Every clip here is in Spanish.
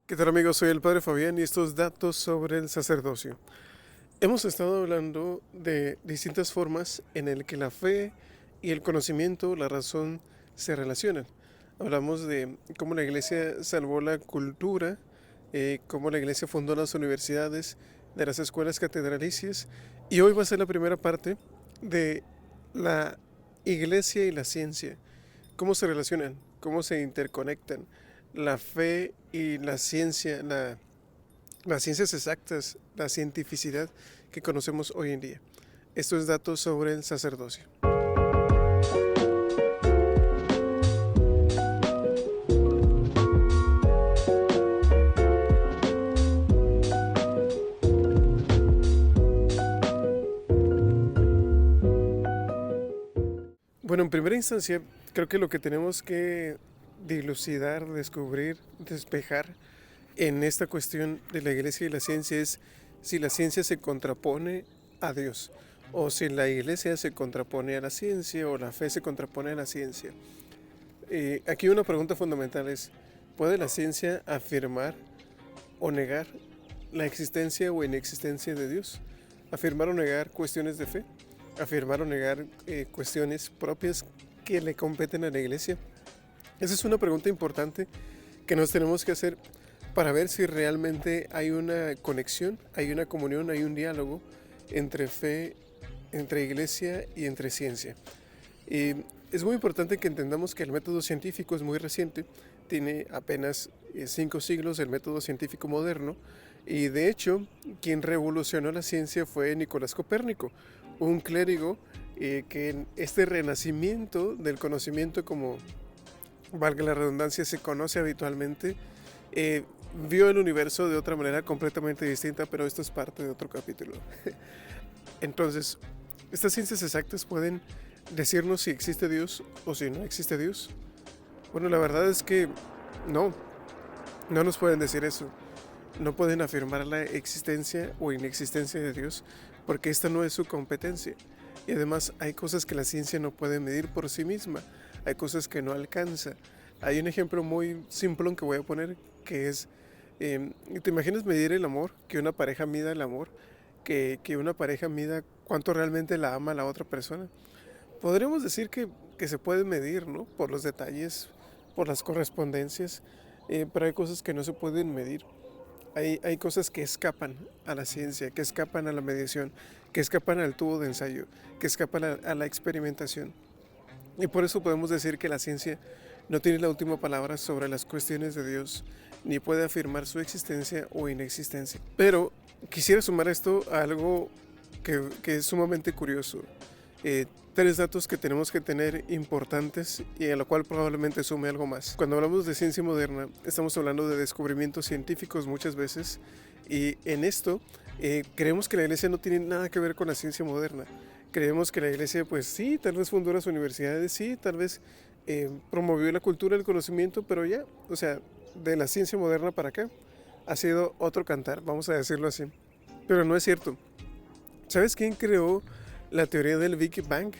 ¿Qué tal amigos? Soy el Padre Fabián y estos datos sobre el sacerdocio. Hemos estado hablando de distintas formas en el que la fe y el conocimiento, la razón, se relacionan. Hablamos de cómo la iglesia salvó la cultura, cómo la iglesia fundó las universidades, de las escuelas catedralicias, y hoy va a ser la primera parte de la iglesia y la ciencia. ¿Cómo se relacionan? ¿Cómo se interconectan? La fe y la ciencia, las ciencias exactas, la cientificidad que conocemos hoy en día. Esto es datos sobre el sacerdocio. Bueno, en primera instancia, creo que lo que tenemos que dilucidar, descubrir, despejar en esta cuestión de la iglesia y la ciencia es si la ciencia se contrapone a Dios o si la iglesia se contrapone a la ciencia o la fe se contrapone a la ciencia. Aquí una pregunta fundamental es, ¿puede la ciencia afirmar o negar la existencia o inexistencia de Dios? ¿Afirmar o negar cuestiones de fe? ¿Afirmar o negar cuestiones propias que le competen a la iglesia? Esa es una pregunta importante que nos tenemos que hacer para ver si realmente hay una conexión, hay una comunión, hay un diálogo entre fe, entre iglesia y entre ciencia. Y es muy importante que entendamos que el método científico es muy reciente, tiene apenas 5 siglos el método científico moderno, y de hecho quien revolucionó la ciencia fue Nicolás Copérnico, un clérigo que en este renacimiento del conocimiento, como valga la redundancia, se conoce habitualmente, vio el universo de otra manera completamente distinta, pero esto es parte de otro capítulo. Entonces, estas ciencias exactas pueden decirnos si existe Dios o si no existe Dios. Bueno, la verdad es que no nos pueden decir eso. No pueden afirmar la existencia o inexistencia de Dios porque esta no es su competencia. Y además hay cosas que la ciencia no puede medir por sí misma. Hay cosas que no alcanza. Hay un ejemplo muy simplón que voy a poner que es, ¿te imaginas medir el amor? Que una pareja mida el amor, que una pareja mida cuánto realmente la ama a la otra persona. Podríamos decir que se puede medir, ¿no? Por los detalles, por las correspondencias, pero hay cosas que no se pueden medir. Hay cosas que escapan a la ciencia, que escapan a la medición, que escapan al tubo de ensayo, que escapan a la experimentación. Y por eso podemos decir que la ciencia no tiene la última palabra sobre las cuestiones de Dios, ni puede afirmar su existencia o inexistencia. Pero quisiera sumar esto a algo que es sumamente curioso. 3 datos que tenemos que tener importantes y a lo cual probablemente sume algo más. Cuando hablamos de ciencia moderna, estamos hablando de descubrimientos científicos muchas veces, y en esto creemos que la iglesia no tiene nada que ver con la ciencia moderna. Creemos que la iglesia, pues sí, tal vez fundó las universidades, sí, tal vez promovió la cultura, el conocimiento, pero ya, o sea, de la ciencia moderna para acá, ha sido otro cantar, vamos a decirlo así. Pero no es cierto. ¿Sabes quién creó la teoría del Big Bang?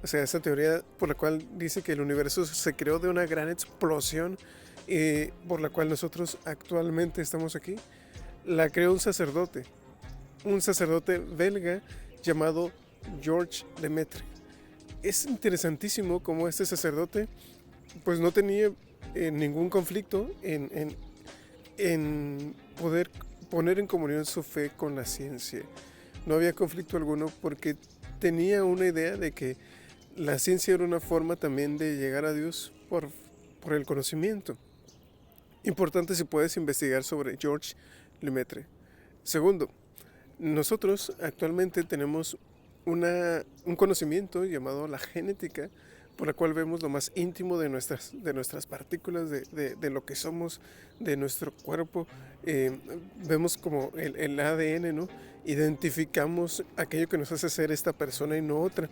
O sea, esa teoría por la cual dice que el universo se creó de una gran explosión y por la cual nosotros actualmente estamos aquí. La creó un sacerdote belga llamado Georges Lemaitre. Es interesantísimo cómo este sacerdote pues no tenía ningún conflicto en poder poner en comunión su fe con la ciencia. No había conflicto alguno porque tenía una idea de que la ciencia era una forma también de llegar a Dios por el conocimiento. Importante si puedes investigar sobre Georges Lemaitre. Segundo, nosotros actualmente tenemos un conocimiento llamado la genética, por la cual vemos lo más íntimo de nuestras partículas, de lo que somos, de nuestro cuerpo. Vemos como el ADN, ¿no? Identificamos aquello que nos hace ser esta persona y no otra.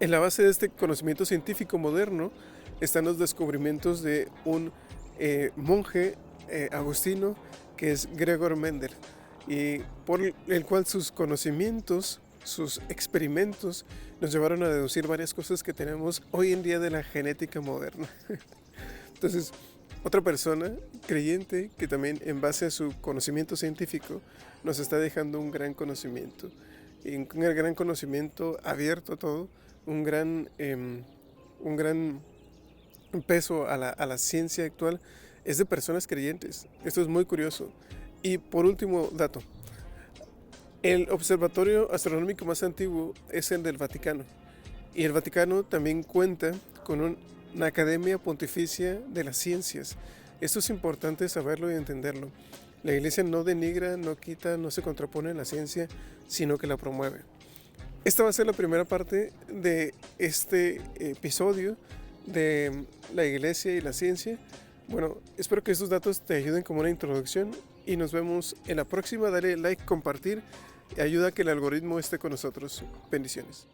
En la base de este conocimiento científico moderno están los descubrimientos de un monje agustino que es Gregor Mendel, y por el cual sus conocimientos, sus experimentos nos llevaron a deducir varias cosas que tenemos hoy en día de la genética moderna. Entonces, otra persona creyente que también en base a su conocimiento científico nos está dejando un gran conocimiento, y un gran conocimiento abierto a todo, un gran peso a la ciencia actual es de personas creyentes. Esto es muy curioso. Y por último dato, el observatorio astronómico más antiguo es el del Vaticano. Y el Vaticano también cuenta con una academia pontificia de las ciencias. Esto es importante saberlo y entenderlo. La iglesia no denigra, no quita, no se contrapone a la ciencia, sino que la promueve. Esta va a ser la primera parte de este episodio de la iglesia y la ciencia. Bueno, espero que estos datos te ayuden como una introducción y nos vemos en la próxima. Dale like, compartir y ayuda a que el algoritmo esté con nosotros. Bendiciones.